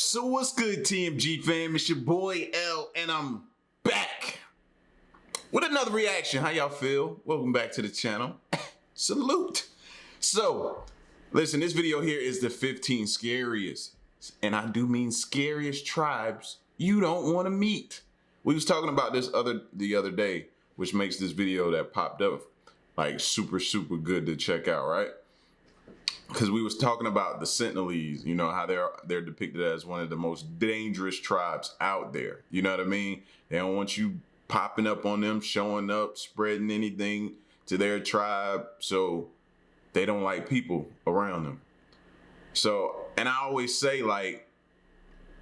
So what's good, TMG fam? It's your boy L, and I'm back with another reaction. How y'all feel? Welcome back to the channel. Salute. So, listen, this video here is the 15 scariest, and I do mean scariest tribes you don't want to meet. We was talking about this the other day, which makes this video that popped up like super good to check out, right? Because we was talking about the Sentinelese, you know, how they're depicted as one of the most dangerous tribes out there. You know what I mean? They don't want you popping up on them, showing up, spreading anything to their tribe. So they don't like people around them. So, and I always say, like,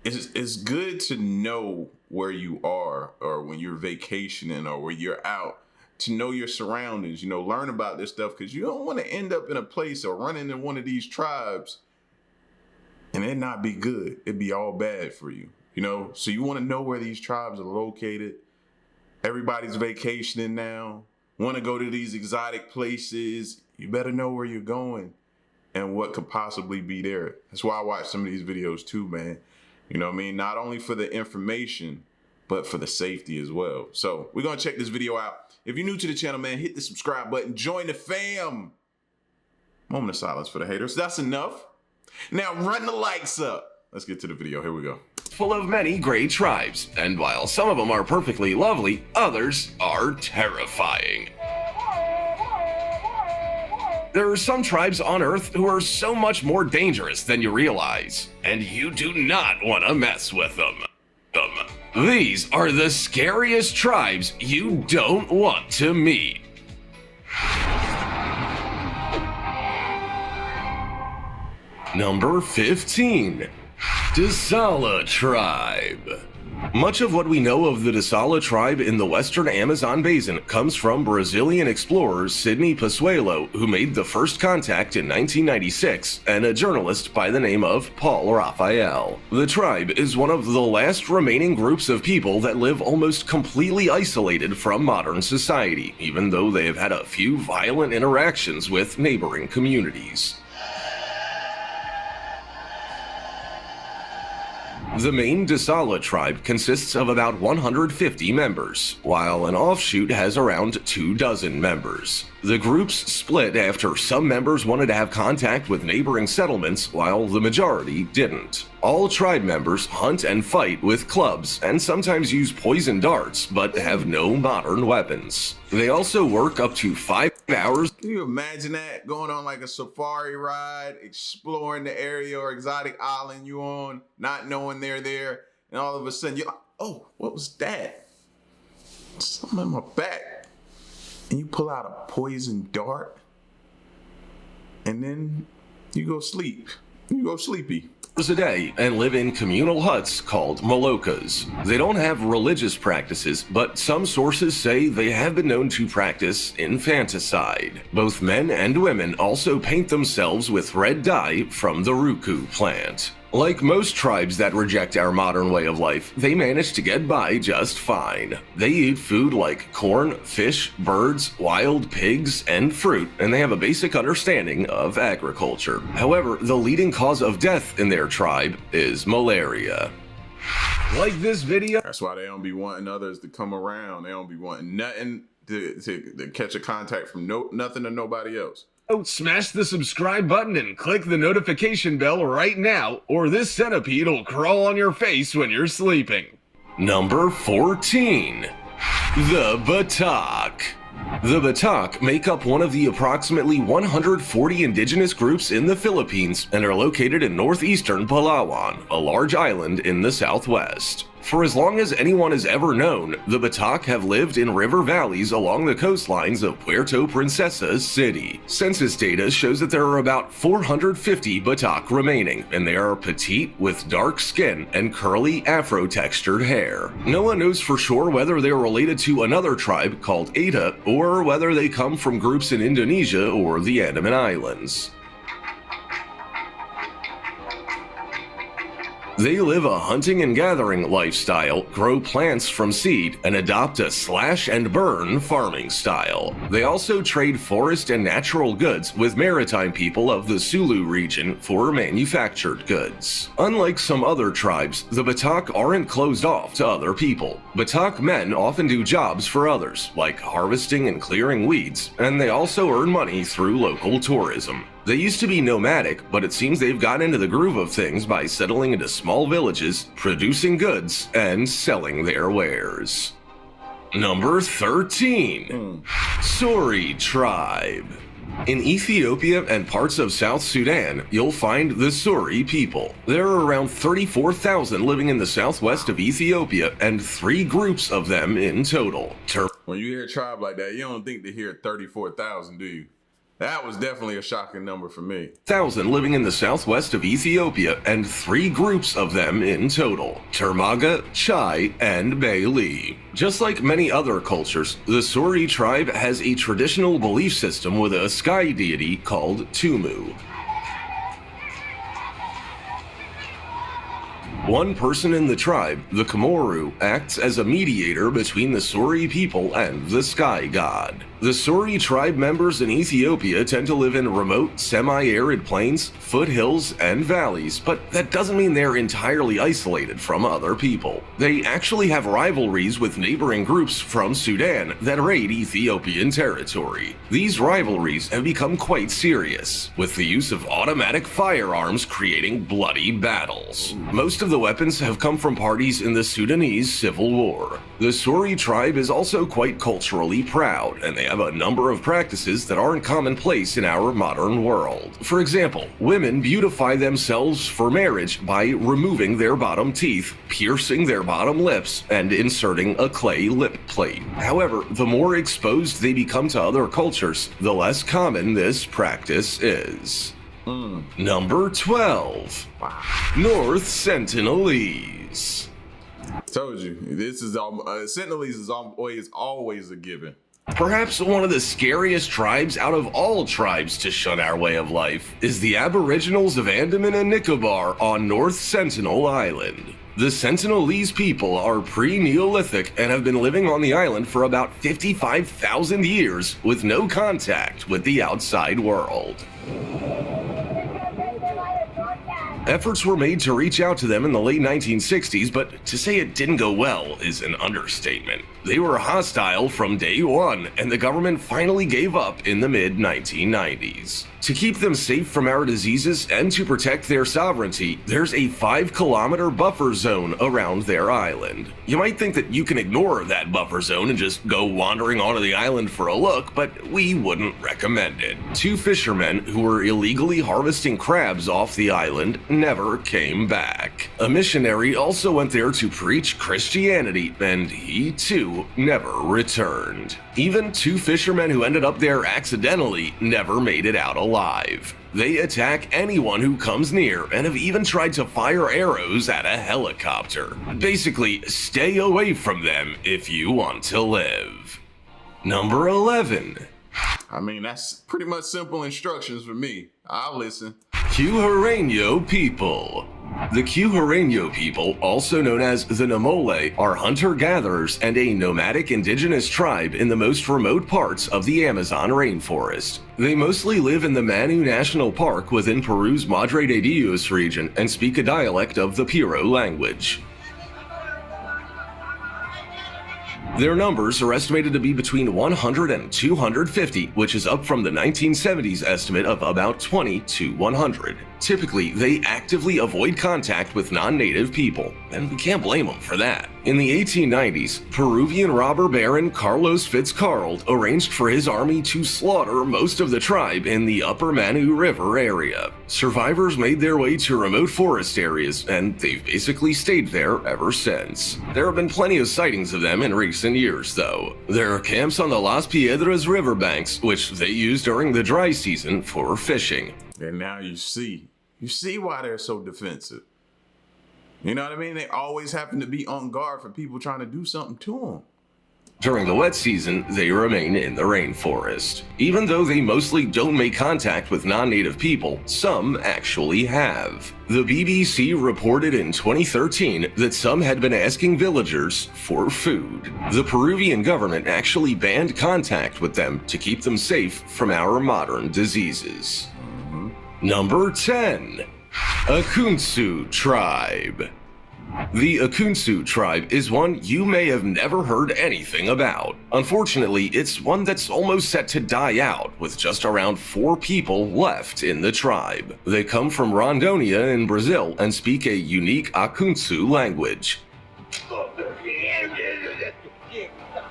it's good to know where you are, or when you're vacationing, or where you're out, to know your surroundings, you know, learn about this stuff, because you don't want to end up in a place or run into one of these tribes and it not be good. It'd be all bad for you, you know? So you want to know where these tribes are located. Everybody's vacationing now, want to go to these exotic places. You better know where you're going and what could possibly be there. That's why I watch some of these videos too, man. You know what I mean? Not only for the information, but for the safety as well. So we're gonna check this video out. If you're new to the channel, man, hit the subscribe button, join the fam. Moment of silence for the haters. That's enough. Now run the likes up. Let's get to the video. Here we go. Full of many great tribes, and while some of them are perfectly lovely, others are terrifying. There are some tribes on Earth who are so much more dangerous than you realize, and you do not want to mess with them. These are the scariest tribes you don't want to meet. Number 15. Desala Tribe. Much of what we know of the Desala Tribe in the western Amazon basin comes from Brazilian explorer Sidney Passuelo, who made the first contact in 1996, and a journalist by the name of Paul Raphael. The tribe is one of the last remaining groups of people that live almost completely isolated from modern society, even though they have had a few violent interactions with neighboring communities. The main Desala tribe consists of about 150 members, while an offshoot has around 24 members. The groups split after some members wanted to have contact with neighboring settlements, while the majority didn't. All tribe members hunt and fight with clubs, and sometimes use poison darts, but have no modern weapons. They also work up to 5 hours. Can you imagine that? Going on like a safari ride, exploring the area or exotic island you on, not knowing they're there, and all of a sudden you're like, oh, what was that? Something in my back. And you pull out a poison dart, and then you go sleep. You go sleepy. A day and live in communal huts called malokas. They don't have religious practices, but some sources say they have been known to practice infanticide. Both men and women also paint themselves with red dye from the ruku plant. Like most tribes that reject our modern way of life, they manage to get by just fine. They eat food like corn, fish, birds, wild pigs, and fruit, and they have a basic understanding of agriculture. However, the leading cause of death in their tribe is malaria. Like this video? That's why they don't be wanting others to come around. They don't be wanting nothing to catch a contact from nothing to nobody else. Smash the subscribe button and click the notification bell right now, or this centipede will crawl on your face when you're sleeping. Number 14. The Batok. The Batok make up one of the approximately 140 indigenous groups in the Philippines and are located in northeastern Palawan, a large island in the southwest. For as long as anyone has ever known, the Batok have lived in river valleys along the coastlines of Puerto Princesa City. Census data shows that there are about 450 Batok remaining, and they are petite with dark skin and curly afro-textured hair. No one knows for sure whether they are related to another tribe called Ada, or whether they come from groups in Indonesia or the Andaman Islands. They live a hunting and gathering lifestyle, grow plants from seed, and adopt a slash-and-burn farming style. They also trade forest and natural goods with maritime people of the Sulu region for manufactured goods. Unlike some other tribes, the Batok aren't closed off to other people. Batok men often do jobs for others, like harvesting and clearing weeds, and they also earn money through local tourism. They used to be nomadic, but it seems they've gotten into the groove of things by settling into small villages, producing goods, and selling their wares. Number 13. Suri Tribe. In Ethiopia and parts of South Sudan, you'll find the Suri people. There are around 34,000 living in the southwest of Ethiopia, and 3 groups of them in total. When you hear a tribe like that, you don't think to hear 34,000, do you? That was definitely a shocking number for me. 1,000 living in the southwest of Ethiopia, and 3 groups of them in total: Termaga, Chai, and Baili. Just like many other cultures, the Suri tribe has a traditional belief system with a sky deity called Tumu. One person in the tribe, the Komoru, acts as a mediator between the Suri people and the sky god. The Suri tribe members in Ethiopia tend to live in remote, semi-arid plains, foothills, and valleys, but that doesn't mean they're entirely isolated from other people. They actually have rivalries with neighboring groups from Sudan that raid Ethiopian territory. These rivalries have become quite serious, with the use of automatic firearms creating bloody battles. Most of the weapons have come from parties in the Sudanese Civil War. The Suri tribe is also quite culturally proud, and they have a number of practices that aren't commonplace in our modern world. For example, women beautify themselves for marriage by removing their bottom teeth, piercing their bottom lips, and inserting a clay lip plate. However, the more exposed they become to other cultures, the less common this practice is. Number 12. North Sentinelese. Told you, this is Sentinelese is always a given. Perhaps one of the scariest tribes out of all tribes to shun our way of life is the Aboriginals of Andaman and Nicobar on North Sentinel Island. The Sentinelese people are pre-Neolithic and have been living on the island for about 55,000 years with no contact with the outside world. Efforts were made to reach out to them in the late 1960s, but to say it didn't go well is an understatement. They were hostile from day one, and the government finally gave up in the mid-1990s. To keep them safe from our diseases and to protect their sovereignty, there's a 5-kilometer buffer zone around their island. You might think that you can ignore that buffer zone and just go wandering onto the island for a look, but we wouldn't recommend it. 2 fishermen who were illegally harvesting crabs off the island never came back. A missionary also went there to preach Christianity, and he too never returned. Even 2 fishermen who ended up there accidentally never made it out alive. They attack anyone who comes near and have even tried to fire arrows at a helicopter. Basically, stay away from them if you want to live. Number 11. I mean, that's pretty much simple instructions for me. I'll listen. Queretaro People. The Queretaro people, also known as the Namole, are hunter-gatherers and a nomadic indigenous tribe in the most remote parts of the Amazon rainforest. They mostly live in the Manu National Park within Peru's Madre de Dios region and speak a dialect of the Piro language. Their numbers are estimated to be between 100 and 250, which is up from the 1970s estimate of about 20 to 100. Typically, they actively avoid contact with non-native people, and we can't blame them for that. In the 1890s, Peruvian robber baron Carlos Fitzcarrald arranged for his army to slaughter most of the tribe in the upper Manu River area. Survivors made their way to remote forest areas, and they've basically stayed there ever since. There have been plenty of sightings of them in recent years, though. There are camps on the Las Piedras riverbanks, which they use during the dry season for fishing. And now you see why they're so defensive. You know what I mean? They always happen to be on guard for people trying to do something to them. During the wet season, they remain in the rainforest. Even though they mostly don't make contact with non-native people, some actually have. The BBC reported in 2013 that some had been asking villagers for food. The Peruvian government actually banned contact with them to keep them safe from our modern diseases. Number 10. Akunsu Tribe. The Akunsu Tribe is one you may have never heard anything about. Unfortunately, it's one that's almost set to die out, with just around 4 people left in the tribe. They come from Rondônia in Brazil and speak a unique Akunsu language.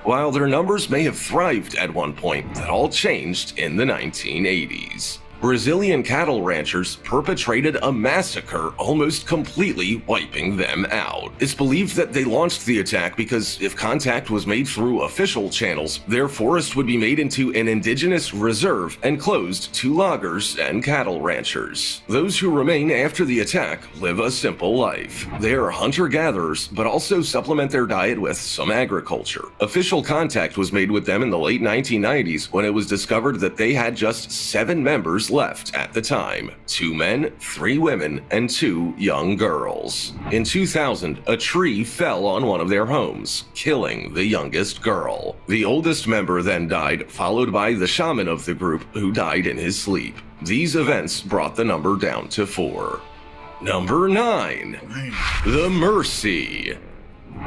While their numbers may have thrived at one point, that all changed in the 1980s. Brazilian cattle ranchers perpetrated a massacre, almost completely wiping them out. It's believed that they launched the attack because if contact was made through official channels, their forest would be made into an indigenous reserve and closed to loggers and cattle ranchers. Those who remain after the attack live a simple life. They are hunter-gatherers, but also supplement their diet with some agriculture. Official contact was made with them in the late 1990s when it was discovered that they had just 7 members left at the time: 2 men, 3 women, and 2 young girls. In 2000, a tree fell on one of their homes, killing the youngest girl. The oldest member then died, followed by the shaman of the group, who died in his sleep. These events brought the number down to 4. Number 9. The Mercy.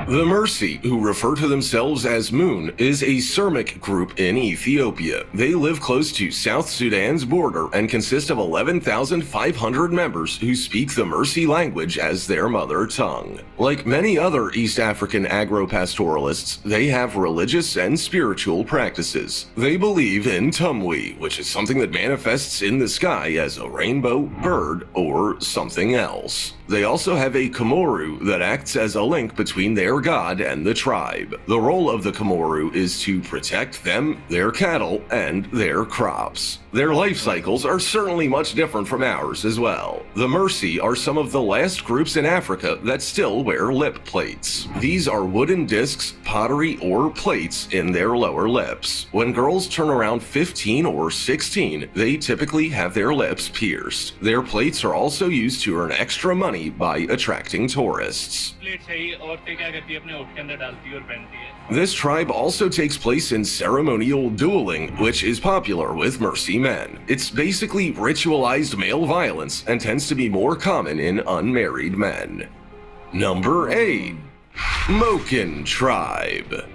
The Mercy, who refer to themselves as Moon, is a Surmic group in Ethiopia. They live close to South Sudan's border and consist of 11,500 members who speak the Mercy language as their mother tongue. Like many other East African agro-pastoralists, they have religious and spiritual practices. They believe in Tumwi, which is something that manifests in the sky as a rainbow, bird, or something else. They also have a Komoru that acts as a link between their god and the tribe. The role of the Komoru is to protect them, their cattle, and their crops. Their life cycles are certainly much different from ours as well. The Mercy are some of the last groups in Africa that still wear lip plates. These are wooden discs, pottery, or plates in their lower lips. When girls turn around 15 or 16, they typically have their lips pierced. Their plates are also used to earn extra money by attracting tourists. This tribe also takes place in ceremonial dueling, which is popular with Mercy men. It's basically ritualized male violence and tends to be more common in unmarried men. Number 8. Moken Tribe.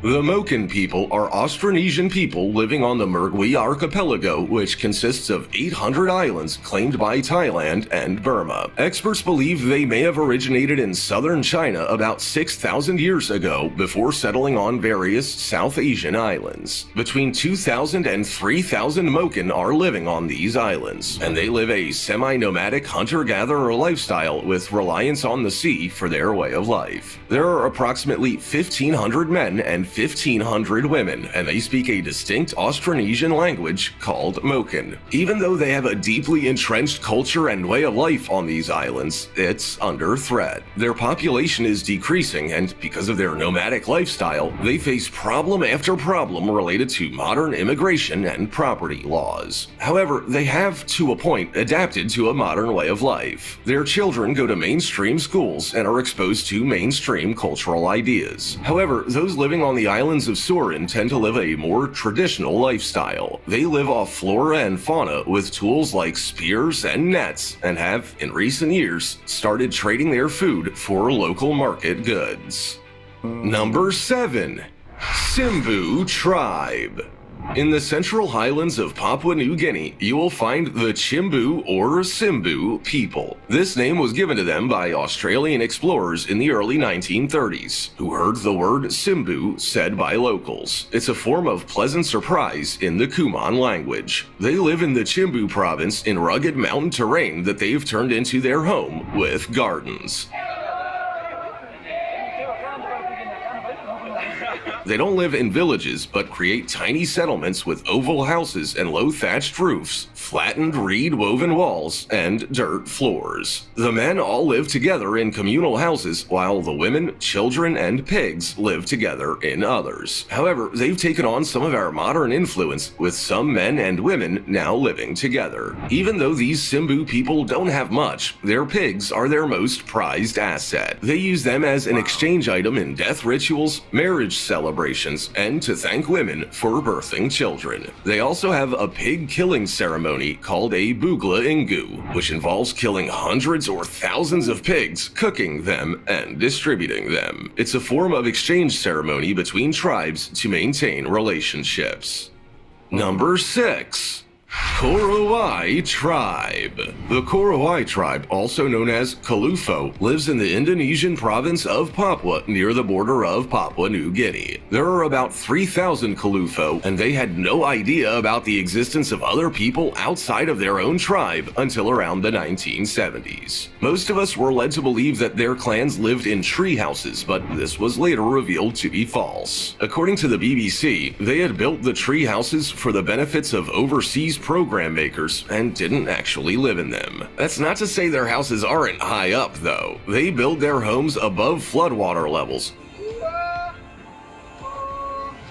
The Moken people are Austronesian people living on the Mergui archipelago, which consists of 800 islands claimed by Thailand and Burma. Experts believe they may have originated in southern China about 6,000 years ago before settling on various South Asian islands. Between 2,000 and 3,000 Moken are living on these islands, and they live a semi-nomadic hunter-gatherer lifestyle with reliance on the sea for their way of life. There are approximately 1,500 men and 1,500 women, and they speak a distinct Austronesian language called Moken. Even though they have a deeply entrenched culture and way of life on these islands, it's under threat. Their population is decreasing, and because of their nomadic lifestyle, they face problem after problem related to modern immigration and property laws. However, they have, to a point, adapted to a modern way of life. Their children go to mainstream schools and are exposed to mainstream cultural ideas. However, those living on the islands of Surin tend to live a more traditional lifestyle. They live off flora and fauna with tools like spears and nets, and have, in recent years, started trading their food for local market goods. Number 7. Simbu Tribe. In the central highlands of Papua New Guinea, you will find the Chimbu or Simbu people. This name was given to them by Australian explorers in the early 1930s, who heard the word Simbu said by locals. It's a form of pleasant surprise in the Kuman language. They live in the Chimbu province in rugged mountain terrain that they've turned into their home with gardens. They don't live in villages, but create tiny settlements with oval houses and low thatched roofs, flattened reed-woven walls, and dirt floors. The men all live together in communal houses, while the women, children, and pigs live together in others. However, they've taken on some of our modern influence, with some men and women now living together. Even though these Simbu people don't have much, their pigs are their most prized asset. They use them as an exchange item in death rituals, marriage celebrations, and to thank women for birthing children. They also have a pig killing ceremony called a Bugla Ingu, which involves killing hundreds or thousands of pigs, cooking them, and distributing them. It's a form of exchange ceremony between tribes to maintain relationships. Number 6. Korowai Tribe. The Korowai Tribe, also known as Kalufo, lives in the Indonesian province of Papua near the border of Papua New Guinea. There are about 3,000 Kalufo, and they had no idea about the existence of other people outside of their own tribe until around the 1970s. Most of us were led to believe that their clans lived in tree houses, but this was later revealed to be false. According to the BBC, they had built the tree houses for the benefits of overseas program makers and didn't actually live in them. That's not to say their houses aren't high up, though. They build their homes above floodwater levels,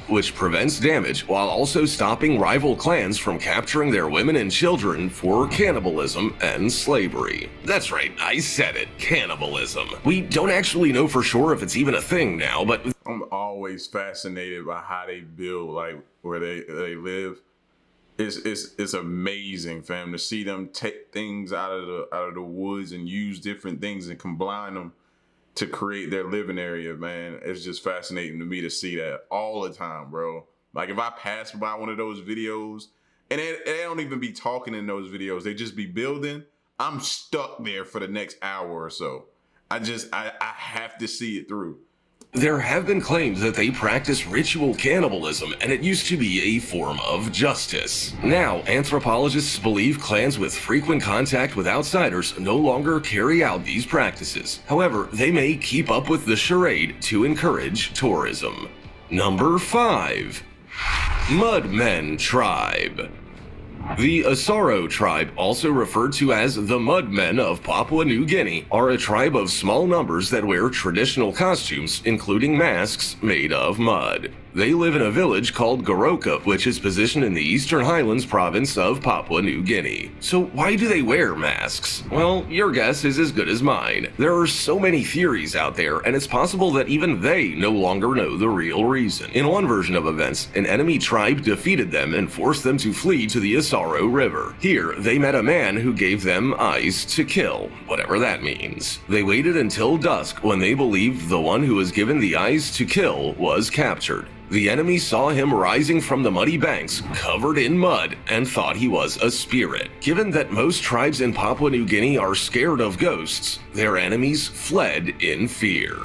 which prevents damage while also stopping rival clans from capturing their women and children for cannibalism and slavery. That's right, I said it, cannibalism. We don't actually know for sure if it's even a thing now, but I'm always fascinated by how they build, like where they live. It's amazing, fam, to see them take things out of the woods and use different things and combine them to create their living area, man. It's just fascinating to me to see that all the time, bro. Like if I pass by one of those videos and they don't even be talking in those videos, they just be building, I'm stuck there for the next hour or so. I have to see it through. there have been claims that they practice ritual cannibalism, and it used to be a form of justice. Now, anthropologists believe clans with frequent contact with outsiders no longer carry out these practices. However, they may keep up with the charade to encourage tourism. Number 5. Moken Tribe. The Asaro Tribe, also referred to as the Mudmen of Papua New Guinea, are a tribe of small numbers that wear traditional costumes, including masks made of mud. They live in a village called Goroka, which is positioned in the Eastern Highlands province of Papua New Guinea. So why do they wear masks? Well, your guess is as good as mine. There are so many theories out there, and it's possible that even they no longer know the real reason. In one version of events, an enemy tribe defeated them and forced them to flee to the Asaro River. Here, they met a man who gave them eyes to kill, whatever that means. They waited until dusk when they believed the one who was given the eyes to kill was captured. The enemy saw him rising from the muddy banks, covered in mud, and thought he was a spirit. Given that most tribes in Papua New Guinea are scared of ghosts, their enemies fled in fear.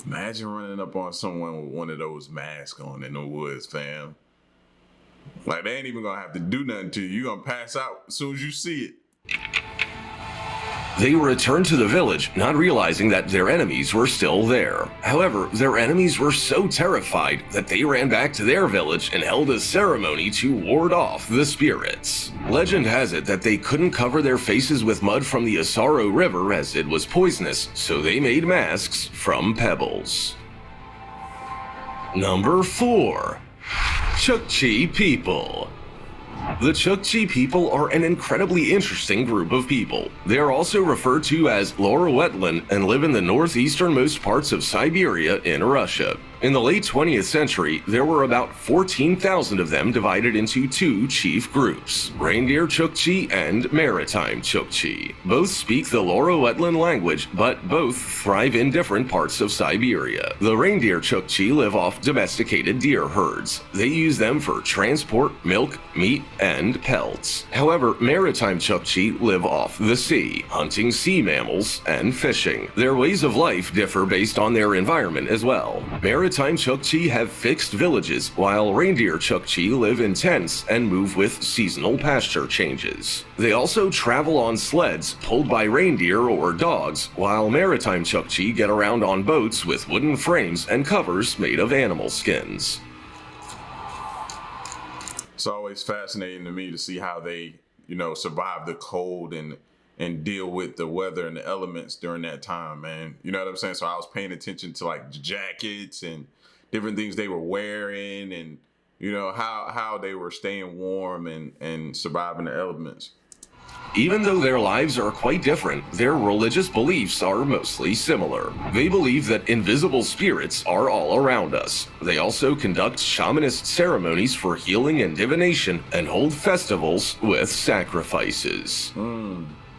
Imagine running up on someone with one of those masks on in the woods, fam. Like, they ain't even gonna have to do nothing to you. You're gonna pass out as soon as you see it. They returned to the village, not realizing that their enemies were still there. However, their enemies were so terrified that they ran back to their village and held a ceremony to ward off the spirits. Legend has it that they couldn't cover their faces with mud from the Asaro River as it was poisonous, so they made masks from pebbles. Number 4. Chukchi People. The Chukchi people are an incredibly interesting group of people. They are also referred to as Lower Wetland and live in the northeasternmost parts of Siberia in Russia. In the late 20th century, there were about 14,000 of them divided into two chief groups, Reindeer Chukchi and Maritime Chukchi. Both speak the Lower Wetland language, but both thrive in different parts of Siberia. The Reindeer Chukchi live off domesticated deer herds. They use them for transport, milk, meat, and pelts. However, Maritime Chukchi live off the sea, hunting sea mammals and fishing. Their ways of life differ based on their environment as well. Maritime maritime chukchi have fixed villages, while reindeer chukchi live in tents and move with seasonal pasture changes. They also travel on sleds pulled by reindeer or dogs, while maritime chukchi get around on boats with wooden frames and covers made of animal skins. It's always fascinating to me to see how they, survive the cold and deal with the weather and the elements during that time, man. You know what I'm saying? So I was paying attention to like jackets and different things they were wearing, and how they were staying warm and surviving the elements. Even though their lives are quite different, their religious beliefs are mostly similar. They believe that invisible spirits are all around us. They also conduct shamanist ceremonies for healing and divination, and hold festivals with sacrifices.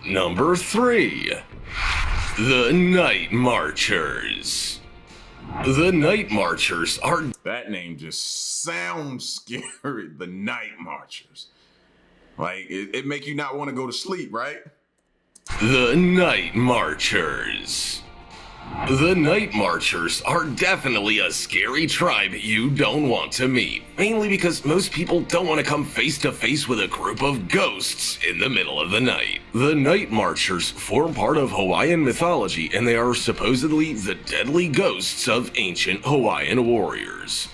Number 3. The Night Marchers. The Night Marchers are... That name just sounds scary. The Night Marchers. Like, it make you not want to go to sleep, right? The Night Marchers. The Night Marchers are definitely a scary tribe you don't want to meet, mainly because most people don't want to come face to face with a group of ghosts in the middle of the night. The Night Marchers form part of Hawaiian mythology, and they are supposedly the deadly ghosts of ancient Hawaiian warriors.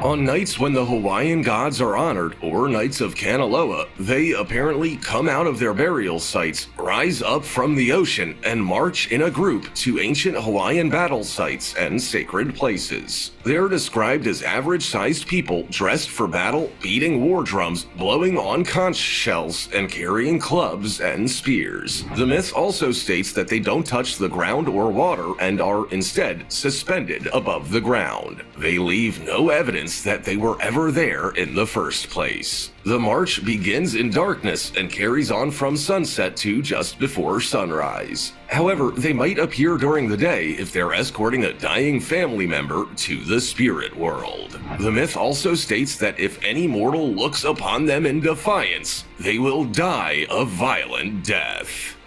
On nights when the Hawaiian gods are honored, or nights of Kanaloa, they apparently come out of their burial sites, rise up from the ocean, and march in a group to ancient Hawaiian battle sites and sacred places. They are described as average-sized people dressed for battle, beating war drums, blowing on conch shells, and carrying clubs and spears. The myth also states that they don't touch the ground or water and are instead suspended above the ground. They leave no evidence that they were ever there in the first place. The march begins in darkness and carries on from sunset to just before sunrise. However, they might appear during the day if they're escorting a dying family member to the spirit world. The myth also states that if any mortal looks upon them in defiance, they will die a violent death.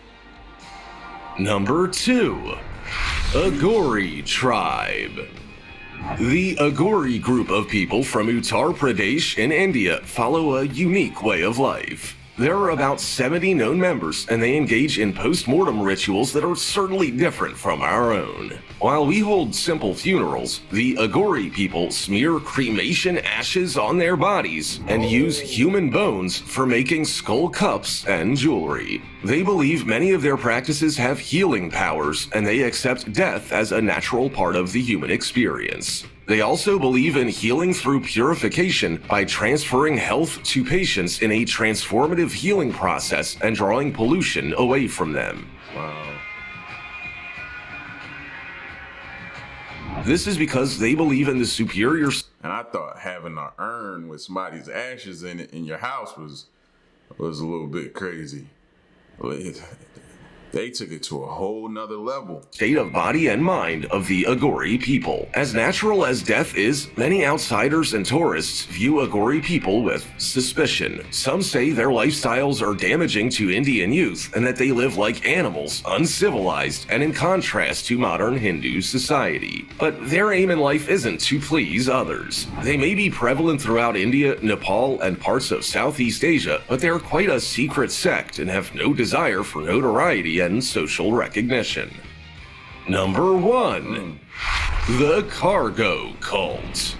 Number 2. Agory Tribe. The Agory group of people from Uttar Pradesh in India follow a unique way of life. There are about 70 known members, and they engage in post-mortem rituals that are certainly different from our own. While we hold simple funerals, the Agory people smear cremation ashes on their bodies and use human bones for making skull cups and jewelry. They believe many of their practices have healing powers, and they accept death as a natural part of the human experience. They also believe in healing through purification by transferring health to patients in a transformative healing process and drawing pollution away from them. Wow. This is because they believe in the superior... And I thought having an urn with somebody's ashes in it in your house was a little bit crazy. They took it to a whole nother level. State of body and mind of the Agory people. As natural as death is, many outsiders and tourists view Agory people with suspicion. Some say their lifestyles are damaging to Indian youth and that they live like animals, uncivilized, and in contrast to modern Hindu society. But their aim in life isn't to please others. They may be prevalent throughout India, Nepal, and parts of Southeast Asia, but they're quite a secret sect and have no desire for notoriety and social recognition. Number 1. The Cargo Cult.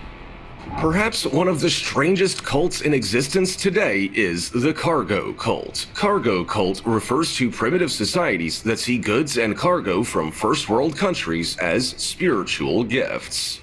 Perhaps one of the strangest cults in existence today is the Cargo Cult. Cargo Cult refers to primitive societies that see goods and cargo from first world countries as spiritual gifts.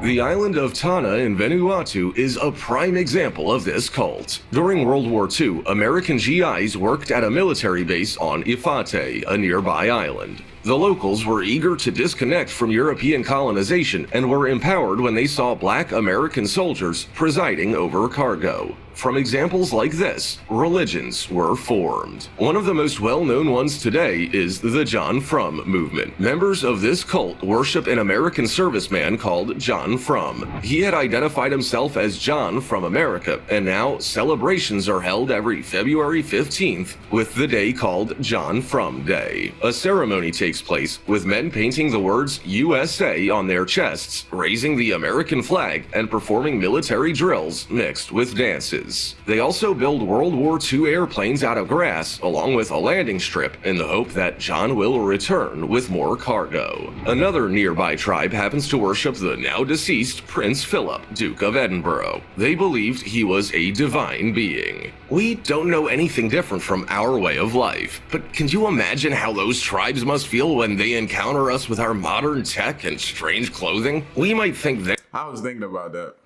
The island of Tana in Vanuatu is a prime example of this cult. During World War II, American GIs worked at a military base on Ifate, a nearby island. The locals were eager to disconnect from European colonization and were empowered when they saw black American soldiers presiding over cargo. From examples like this, religions were formed. One of the most well-known ones today is the John Frum movement. Members of this cult worship an American serviceman called John Frum. He had identified himself as John from America, and now celebrations are held every February 15th with the day called John Frum Day. A ceremony takes place with men painting the words USA on their chests, raising the American flag, and performing military drills mixed with dances. They also build World War II airplanes out of grass, along with a landing strip, in the hope that John will return with more cargo. Another nearby tribe happens to worship the now deceased Prince Philip, Duke of Edinburgh. They believed he was a divine being. We don't know anything different from our way of life, but can you imagine how those tribes must feel when they encounter us with our modern tech and strange clothing? We might think that. I was thinking about that.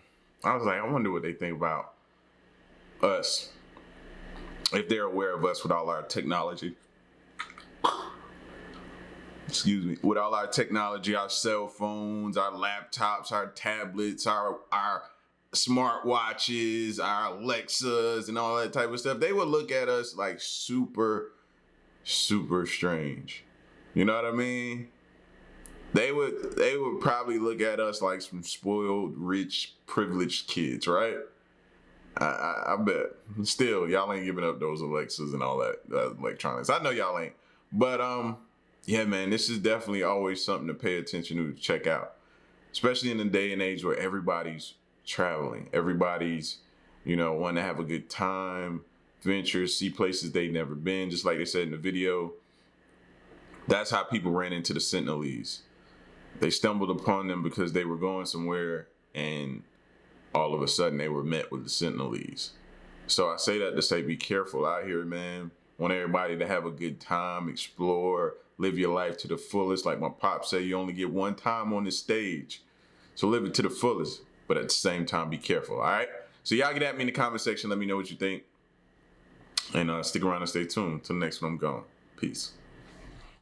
I was like, I wonder what they think about us, if they're aware of us with all our technology. Excuse me. With all our technology, our cell phones, our laptops, our tablets, our smart watches, our Alexas, and all that type of stuff, they would look at us like super strange. You know what I mean? They would probably look at us like some spoiled, rich, privileged kids, right? I bet. Still, y'all ain't giving up those Alexas and all that electronics. I know y'all ain't. But yeah, man, this is definitely always something to pay attention to, check out. Especially in the day and age where everybody's traveling. Everybody's, wanting to have a good time, venture, see places they've never been. Just like they said in the video, that's how people ran into the Sentinelese. They stumbled upon them because they were going somewhere, and all of a sudden they were met with the Sentinelese. So I say that to say, be careful out here, man. Want everybody to have a good time, explore, live your life to the fullest. Like my pop said, you only get one time on this stage. So live it to the fullest, but at the same time, be careful, all right? So y'all get at me in the comment section. Let me know what you think. And stick around and stay tuned. Till the next one, I'm gone. Peace.